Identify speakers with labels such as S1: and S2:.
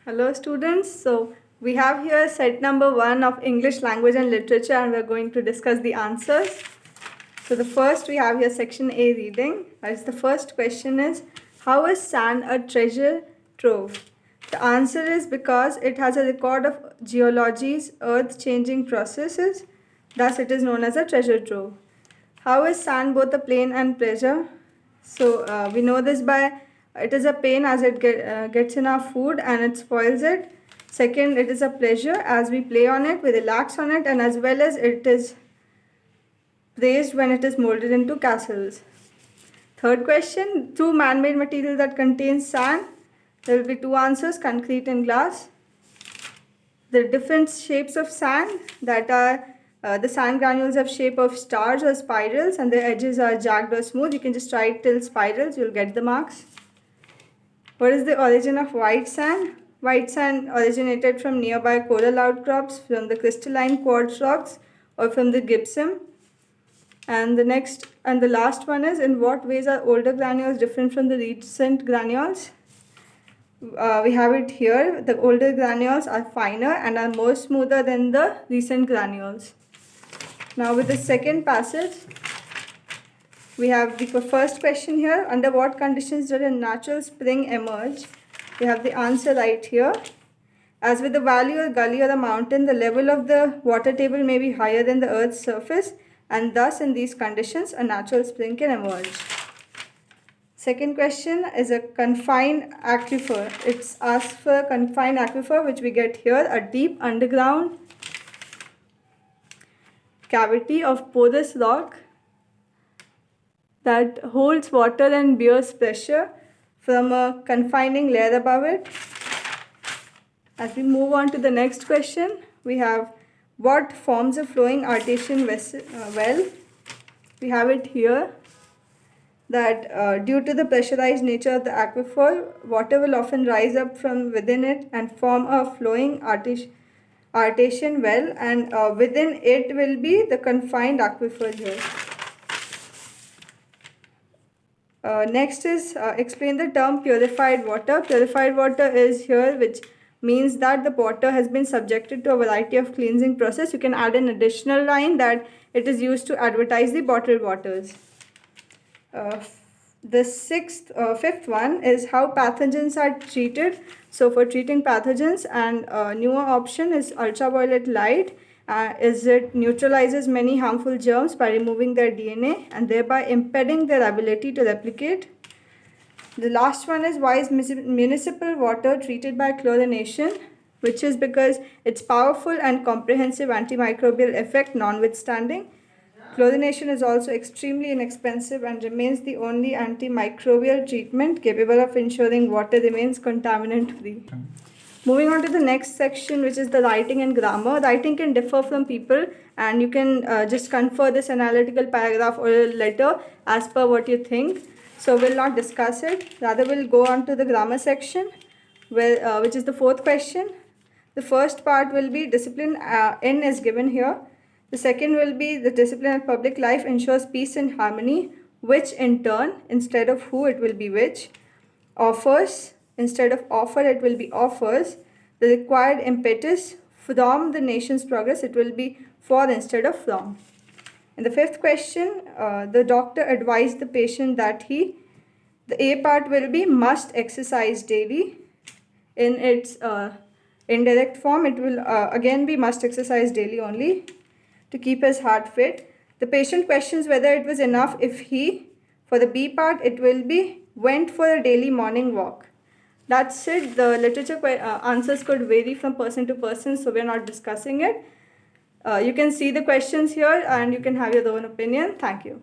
S1: Hello students, so we have here set number 1 of English language and literature and we're going to discuss the answers. So the first we have here section A reading. As the first question is, how is sand a treasure trove? The answer is because it has a record of geology's earth-changing processes, thus it is known as a treasure trove. How is sand both a pain and pleasure? So we know this by it is a pain as it gets in our food and it spoils it. Second, it is a pleasure as we play on it, we relax on it, and as well as it is praised when it is molded into castles. Third question, two man-made material that contains sand. There will be two answers, concrete and glass. The different shapes of sand that are the sand granules have shape of stars or spirals and their edges are jagged or smooth. You can just write till spirals, you'll get the marks. What is the origin of white sand? White sand originated from nearby coral outcrops, from the crystalline quartz rocks, or from the gypsum. And the next and the last one is, in what ways are older granules different from the recent granules? We have it here. The older granules are finer and are more smoother than the recent granules. Now with the second passage, we have the first question here. Under what conditions does a natural spring emerge? We have the answer right here. As with the valley or gully or a mountain, the level of the water table may be higher than the earth's surface, and thus in these conditions a natural spring can emerge. Second question is a confined aquifer. It's asked for a confined aquifer, which we get here, a deep underground cavity of porous rock that holds water and bears pressure from a confining layer above it. As we move on to the next question, we have what forms a flowing artesian well. We have it here that due to the pressurized nature of the aquifer, water will often rise up from within it and form a flowing artesian well, and within it will be the confined aquifer here. Next is explain the term purified water. Purified water is here, which means that the water has been subjected to a variety of cleansing process. You can add an additional line that it is used to advertise the bottled waters. The fifth one is how pathogens are treated. So for treating pathogens, and newer option is ultraviolet light. Is it neutralizes many harmful germs by removing their DNA and thereby impeding their ability to replicate. The last one is why is municipal water treated by chlorination, which is because its powerful and comprehensive antimicrobial effect notwithstanding. Chlorination is also extremely inexpensive and remains the only antimicrobial treatment capable of ensuring water remains contaminant free. Moving on to the next section, which is the writing and grammar. Writing can differ from people, and you can just confer this analytical paragraph or a letter as per what you think. So we'll not discuss it. Rather, we'll go on to the grammar section, which is the fourth question. The first part will be discipline in is given here. The second will be the discipline of public life ensures peace and harmony, which in turn, instead of who, it will be which. Offers, instead of offer, it will be offers. The required impetus from the nation's progress, it will be for instead of from. In the fifth question, the doctor advised the patient that the A part will be must exercise daily. In its indirect form, it will again be must exercise daily only to keep his heart fit. The patient questions whether it was enough if he, for the B part, it will be went for a daily morning walk. That's it. The literature answers could vary from person to person, so we're not discussing it. You can see the questions here and you can have your own opinion. Thank you.